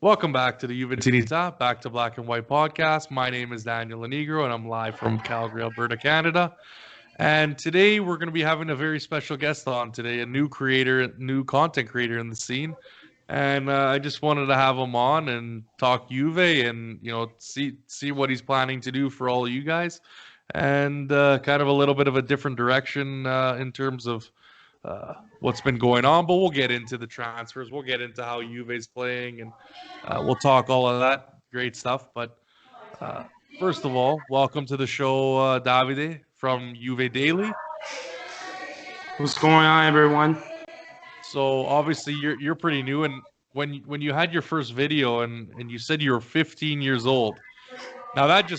Welcome back to the Juventinita, Back to Black and White podcast. My name is Daniel Lenegro, and I'm live from Calgary, Alberta, Canada. And today we're going to be having a very special guest on today, a new content creator in the scene. And I just wanted to have him on and talk Juve and, see what he's planning to do for all of you guys. And kind of a little bit of a different direction in terms of what's been going on, but we'll get into the transfers. We'll get into how Juve's playing, and we'll talk all of that great stuff. But first of all, welcome to the show, Davide from Juve Daily. What's going on, everyone? So obviously you're pretty new, and when you had your first video and you said you were 15 years old, now that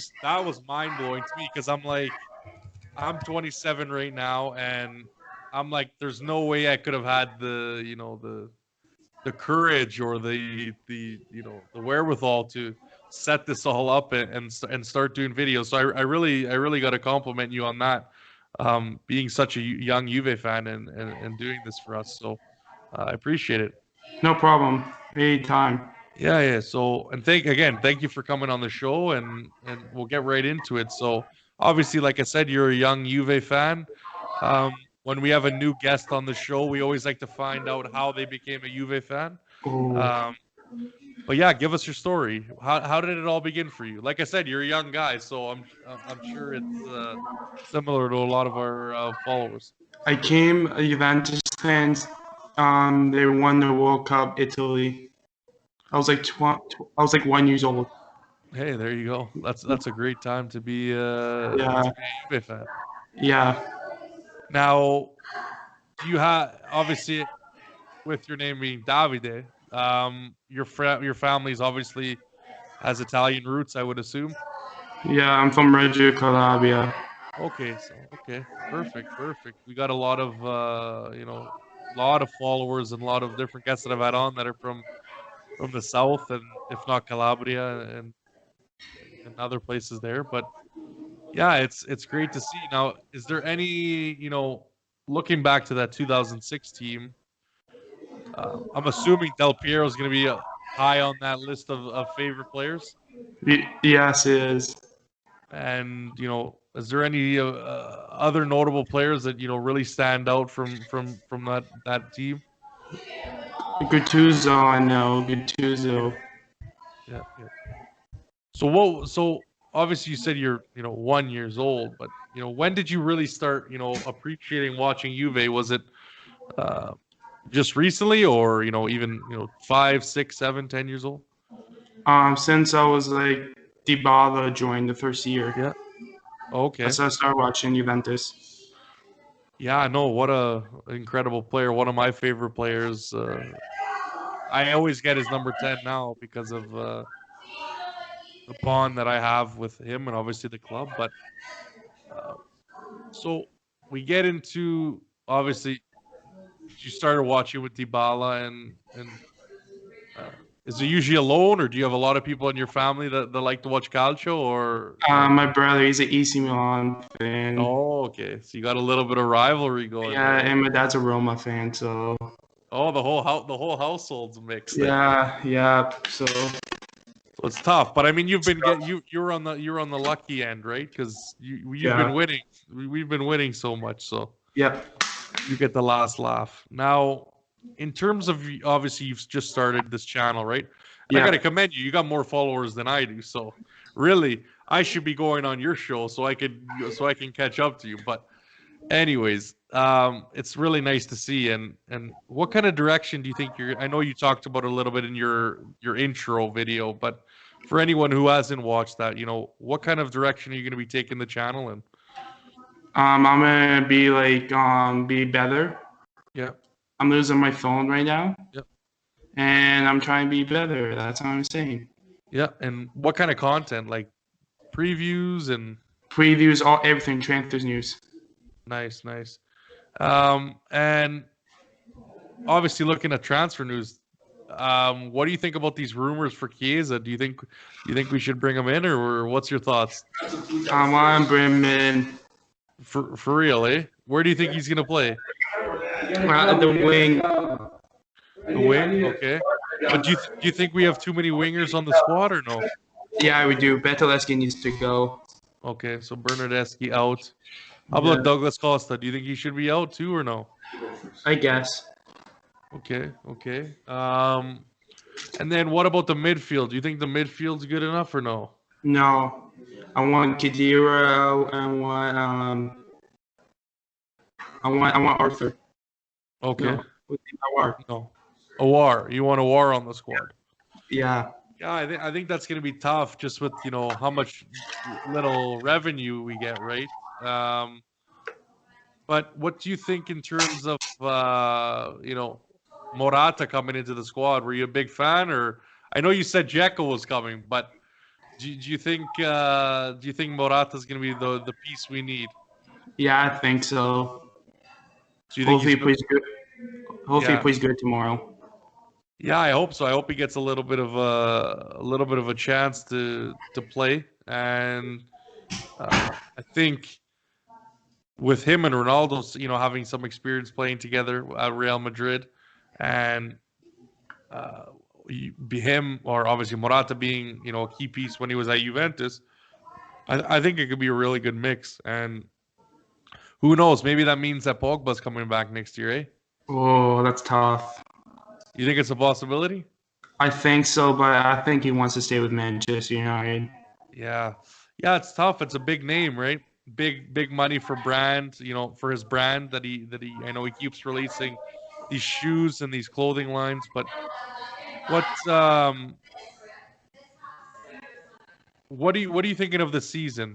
was mind blowing to me because I'm 27 right now, and I'm like, there's no way I could have had the courage or the wherewithal to set this all up and start doing videos. So I really got to compliment you on that, being such a young Juve fan and doing this for us. So I appreciate it. No problem. Anytime. Yeah. So, and thank you for coming on the show, and we'll get right into it. So obviously, like I said, you're a young Juve fan. When we have a new guest on the show, we always like to find out how they became a Juve fan. But yeah, give us your story. How did it all begin for you? Like I said, you're a young guy, so I'm sure it's similar to a lot of our followers. I came a Juventus fan. They won the World Cup, Italy. I was like 1 year old. Hey, there you go. That's a great time to be a Juve fan. Yeah. Now, you have obviously, with your name being Davide, your family's obviously has Italian roots, I would assume. Yeah, I'm from Reggio Calabria. Okay, perfect. We got a lot of followers and a lot of different guests that I've had on that are from the south, and if not Calabria and other places there, but. Yeah, it's great to see. Now, is there any, looking back to that 2006 team, I'm assuming Del Piero is going to be high on that list of favorite players? Yes, it is. And, is there any other notable players that, really stand out from that team? Gattuso, I know. Gattuso. Yeah. So obviously you said you're 1 year old, but when did you really start appreciating watching Juve? Was it just recently, or even 5, 6, 7, 10 years old? Since I was like Dybala joined the first year. Yeah. Okay. So I started watching Juventus. Yeah, I know. What a incredible player. One of my favorite players. I always get his number 10 now because of the bond that I have with him and obviously the club. But so we get into, obviously, you started watching with Dybala, and is it usually alone, or do you have a lot of people in your family that like to watch calcio? Or my brother, he's an AC Milan fan. Oh, okay. So you got a little bit of rivalry going. Yeah, and my dad's a Roma fan, so. Oh, the whole household's mixed. Yeah. So it's tough, but I mean, you're on the lucky end, right? Because you've been winning. We've been winning so much, so yep. You get the last laugh. Now, in terms of, obviously you've just started this channel, right? Yeah. I gotta commend you. You got more followers than I do, so really, I should be going on your show so I can catch up to you. But anyways, it's really nice to see. And what kind of direction do you think I know you talked about a little bit in your intro video, but for anyone who hasn't watched that, what kind of direction are you going to be taking the channel in? I'm gonna be be better. Yeah. I'm losing my phone right now. Yep. And I'm trying to be better. That's what I'm saying. Yeah. And what kind of content? Like previews, everything, transfers news. Nice. And obviously looking at transfer news, what do you think about these rumors for Chiesa? Do you think we should bring him in, or what's your thoughts? I want to bring him in. For real, eh? Where do you think he's gonna play? The wing. The wing, okay. But do you think we have too many wingers on the squad or no? Yeah, we do. Beteleski needs to go. Okay, so Bernardeschi out. How Yeah, about Douglas Costa? Do you think he should be out too or no? I guess. Okay, okay. And then what about the midfield? Do you think the midfield's good enough or no? No, I want Kadira. I want Arthur. Okay, No, Awar. no. Awar. You want Awar on the squad? Yeah. Yeah, I think that's going to be tough just with, how much little revenue we get, right? Um, but what do you think in terms of Morata coming into the squad? Were you a big fan, or I know you said Dzeko was coming, but do you think Morata's going to be the piece we need? Yeah, I think so. Do you think Hopefully he's he plays good. Hopefully he yeah. plays good tomorrow. Yeah, I hope so. I hope he gets a little bit of a chance to play, and I think with him and Ronaldo, having some experience playing together at Real Madrid, and uh, be him or obviously Morata being a key piece when he was at Juventus, I think it could be a really good mix. And who knows? Maybe that means that Pogba's coming back next year, eh? Oh, that's tough. You think it's a possibility? I think so, but I think he wants to stay with Manchester United. Yeah, yeah, it's tough. It's a big name, right? Big money for brand, for his brand that he. I know he keeps releasing these shoes and these clothing lines, but what what are you thinking of the season?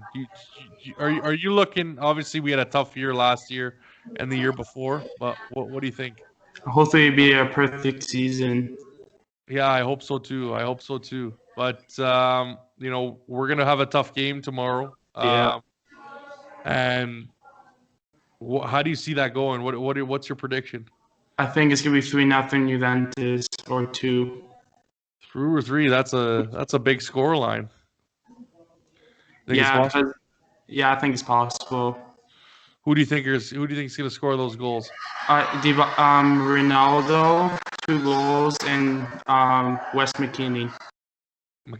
Are you looking? Obviously, we had a tough year last year and the year before, but what do you think? Hopefully it'll be a perfect season. Yeah, I hope so too. I hope so too. But we're gonna have a tough game tomorrow. Yeah. And how do you see that going? What's your prediction? I think it's gonna be 3-0 Juventus or 2. 3 or 3. That's a big score line. Think it's Yeah, possible. because yeah, I think it's possible. Who do you think is going to score those goals? Ronaldo, 2 goals, and West McKinney.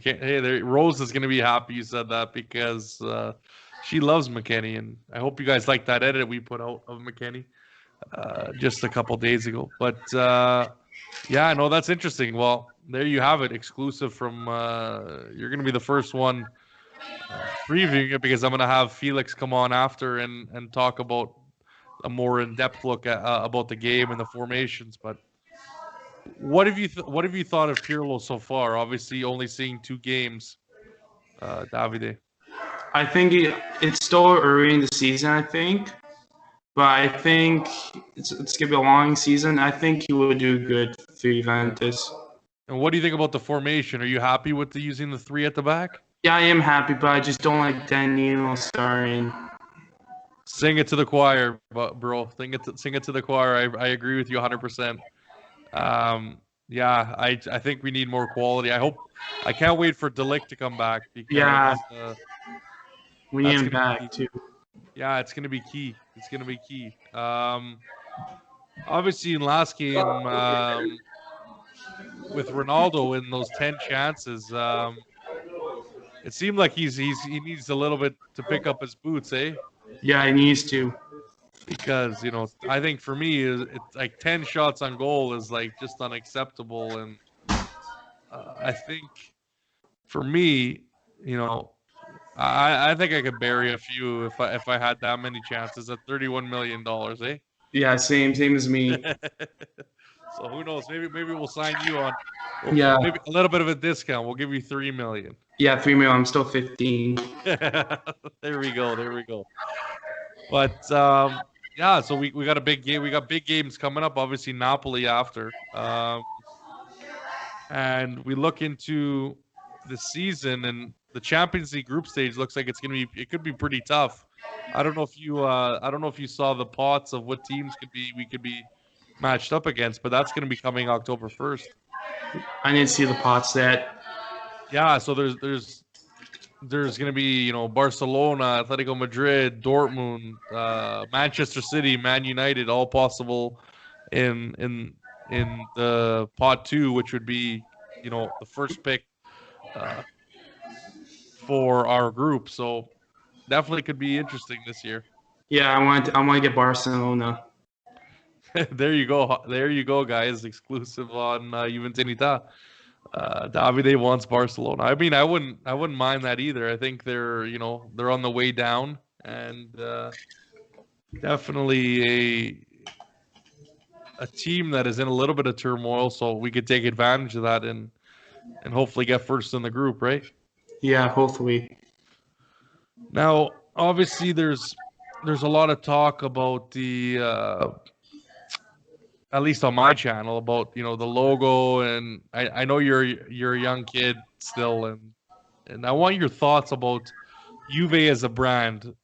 Hey, Rose is going to be happy you said that because she loves McKenny, and I hope you guys like that edit we put out of McKenny just a couple days ago. But yeah, no, that's interesting. Well, there you have it, exclusive from. You're going to be the first one previewing it because I'm going to have Felix come on after and talk about a more in-depth look about the game and the formations. But what have you thought of Pirlo so far? Obviously, only seeing 2 games, Davide. I think it's still early in the season. I think, but I think it's gonna be a long season. I think he will do good for Yeah. Juventus. And what do you think about the formation? Are you happy with using the 3 at the back? Yeah, I am happy, but I just don't like Danilo starring. Sing it to the choir, bro. Sing it to the choir. I agree with you 100%. Yeah, I think we need more quality. I can't wait for Delict to come back because Yeah, we need that's him gonna be back key. too. Yeah, it's gonna be key. It's gonna be key. Obviously in last game, with Ronaldo in those 10 chances, it seemed like he needs a little bit to pick up his boots, eh? Yeah, he needs to. Because I think for me, it's like 10 shots on goal is like just unacceptable, and I think for me, you know, I think I could bury a few if I had that many chances at $31 million, eh? Yeah, same as me. So who knows? Maybe we'll sign you on. Well, Yeah, maybe a little bit of a discount. We'll give you 3 million. yeah, 3 million. I'm still 15. There we go. There we go. But yeah, so we got a big game. We got big games coming up. Obviously, Napoli after. And we look into the season and the Champions League group stage looks like it could be pretty tough. I don't know if you saw the pots of what teams we could be matched up against, but that's going to be coming October 1st. I didn't see the pots that. Yeah, so there's going to be, Barcelona, Atletico Madrid, Dortmund, Manchester City, Man United, all possible in in the pot two, which would be, the first pick uh, for our group. So definitely could be interesting this year. Yeah, I want to get Barcelona. There you go. There you go, guys. Exclusive on Juventinita. Davide wants Barcelona. I mean, I wouldn't mind that either. I think they're on the way down, and definitely a team that is in a little bit of turmoil. So we could take advantage of that and hopefully get first in the group, right? Yeah, hopefully. Now, obviously, there's a lot of talk about the at least on my channel about the logo, and I know you're a young kid still, and I want your thoughts about Juve as a brand.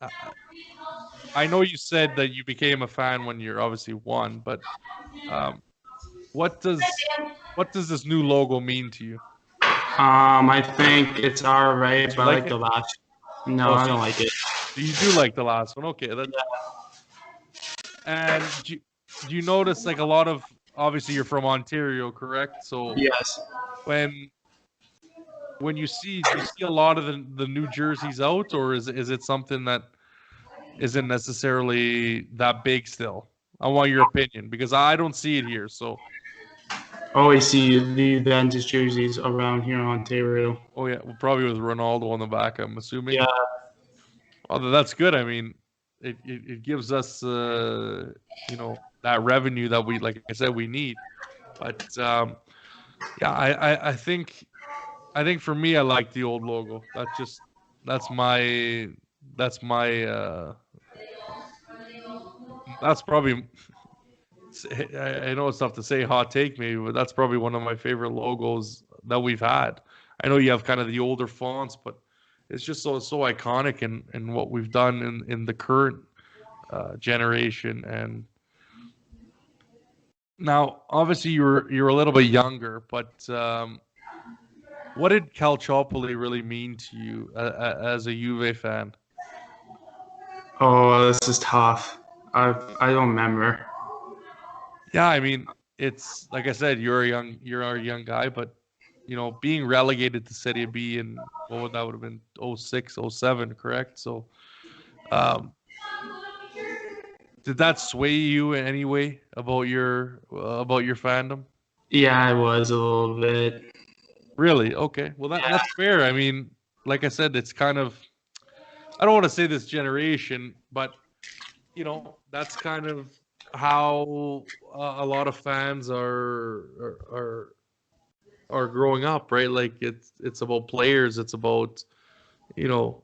I know you said that you became a fan when you're obviously one, but um, what does what does this new logo mean to you? I think it's all right, Do but you I like like it? the last. No, Oh, I so don't like it. you do like the last one? Okay, that Yeah. and do you notice like a lot of obviously you're from Ontario, correct? So Yes. when when you see do you see a lot of the new jerseys out, or is it something that isn't necessarily that big still? I want your opinion because I don't see it here. So, Always see the Juventus jerseys around here in Ontario. oh yeah, well, probably with Ronaldo on the back, I'm assuming. Yeah. Oh, that's good. I mean, it gives us that revenue that we, like I said, we need. But yeah, I think for me, I like the old logo. That's my that's my that's probably I know it's tough to say hot take maybe, but that's probably one of my favorite logos that we've had. I know you have kind of the older fonts, but it's just so iconic in what we've done in the current generation. And now, obviously, you're a little bit younger, but what did Calciopoli really mean to you as a Juve fan? Oh, this is tough. I don't remember. Yeah, I mean, it's like I said, you're a young guy, but being relegated to Serie B in what would that would have been 06, 07, correct? So, um, did that sway you in any way about your fandom? Yeah, it was a little bit. Really? Okay. Well, Yeah. that's fair. I mean, like I said, it's kind of I don't want to say this generation, but that's kind of how a lot of fans are growing up, right? Like it's about players, it's about you know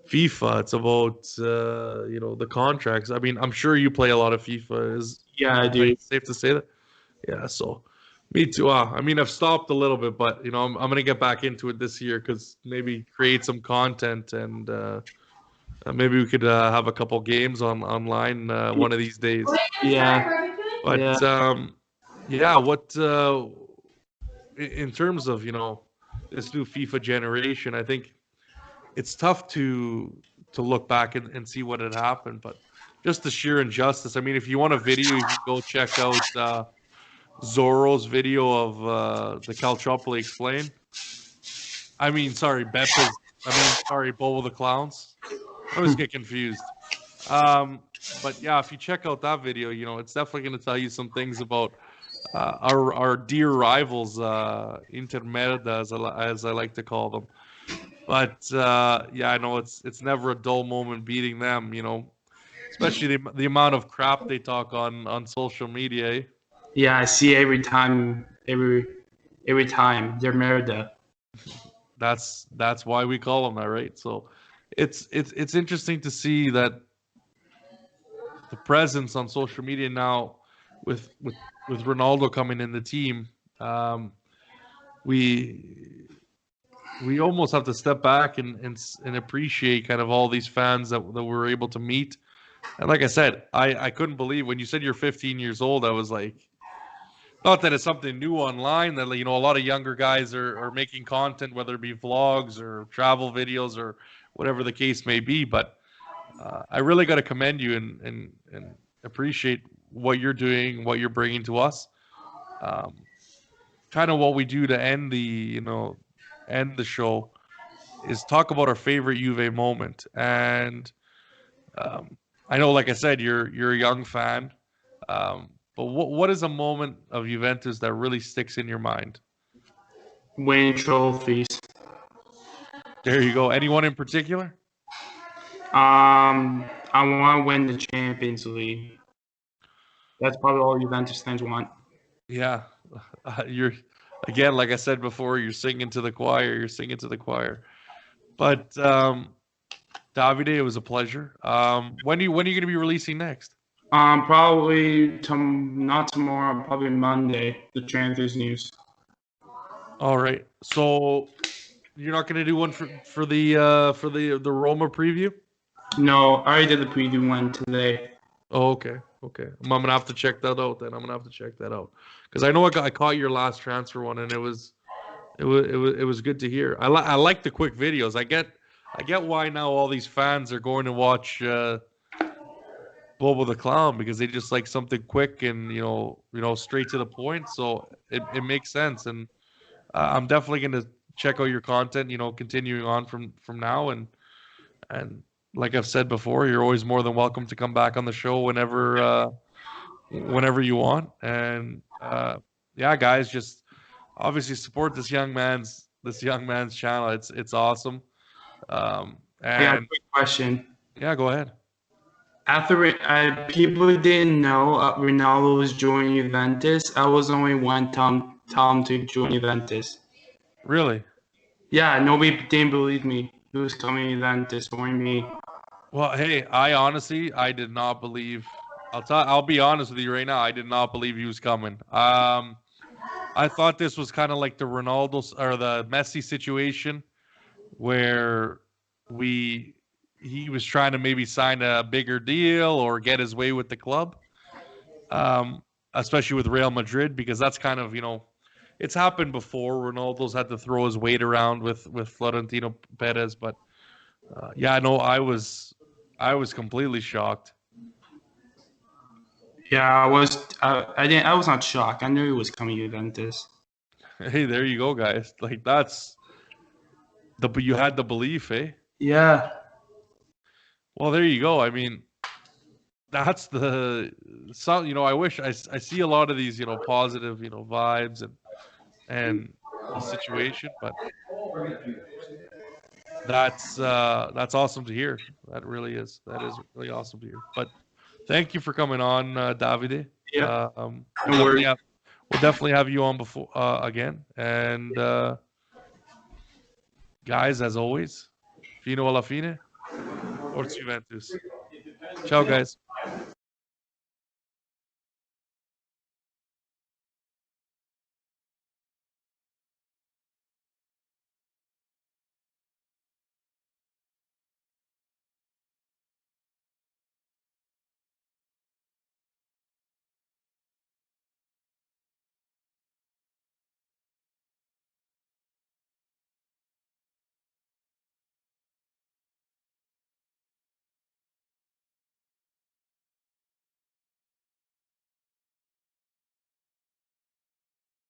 FIFA, it's about the contracts. I mean, I'm sure you play a lot of FIFA. Is Yeah, I like do. safe to say that? Yeah. So me too. I mean, I've stopped a little bit, but I'm gonna get back into it this year because maybe create some content and maybe we could have a couple games online one of these days. Yeah. Yeah. But yeah, what in terms of this new FIFA generation, I think it's tough to look back and see what had happened, but just the sheer injustice. I mean, if you want a video, you can go check out Zorro's video of the Calciopoli explain. I mean, sorry, Beppa's. I mean, sorry, Bobo the Clowns. I always get confused. Um, but yeah, if you check out that video, it's definitely going to tell you some things about our dear rivals, Inter Merda, as I like to call them. But yeah, I know it's never a dull moment beating them. Especially the amount of crap they talk on social media. Eh? Yeah, I see every time they're Merida. That's why we call them that, right? So it's interesting to see that the presence on social media now with with with Ronaldo coming in the team. We we almost have to step back and appreciate kind of all these fans that we're able to meet. And like I said, I couldn't believe when you said you're 15 years old. I was like, not that it's something new online that a lot of younger guys are making content, whether it be vlogs or travel videos or whatever the case may be. But I really got to commend you and appreciate what you're doing, what you're bringing to us. um, kind of what we do to end the show is talk about our favorite Juve moment. And um, I know, like I said, you're a young fan, but what is a moment of Juventus that really sticks in your mind? Winning trophies. There you go. Anyone in particular? I want to win the Champions League. That's probably all Juventus fans want. Yeah, you're again, like I said before, you're singing to the choir. You're singing to the choir. But Davide, it was a pleasure. When are you going to be releasing next? Probably not tomorrow. Probably Monday. The Champions news. All right. So you're not going to do one for the Roma preview? No, I already did the preview one today. Oh, okay. Okay. I'm gonna have to check that out then. I'm gonna have to check that out because I know I caught your last transfer one and it was good to hear. I like the quick videos. I get why now all these fans are going to watch Bobo the Clown because they just like something quick and straight to the point. So it makes sense, and I'm definitely gonna check out your content. Continuing on from now, and like I've said before, you're always more than welcome to come back on the show whenever you want. And yeah, guys, just obviously support this young man's channel. It's awesome. I got a And quick question. yeah, go ahead. After people didn't know Ronaldo was joining Juventus, I was the only one tell him to join Juventus. Really? Yeah, nobody didn't believe me. He was coming to Juventus, only me. Well, hey, I did not believe. I'll be honest with you right now. I did not believe he was coming. I thought this was kind of like the Ronaldo or the Messi situation where we he was trying to maybe sign a bigger deal or get his way with the club, especially with Real Madrid because that's kind of it's happened before. Ronaldo's had to throw his weight around with Florentino Perez, but yeah, no, I was completely shocked. Yeah, I was. I didn't. I was not shocked. I knew he was coming to Juventus. Hey, there you go, guys. Like you had the belief, eh? Yeah. Well, there you go. I mean, that's the some. I wish I see a lot of these positive vibes and the situation, but that's awesome to hear. That really is. That is really awesome to hear. But thank you for coming on, Davide. Yep. We'll No definitely worries. have you on before again. And guys, as always, fino alla fine, Forza Juventus. Ciao, guys.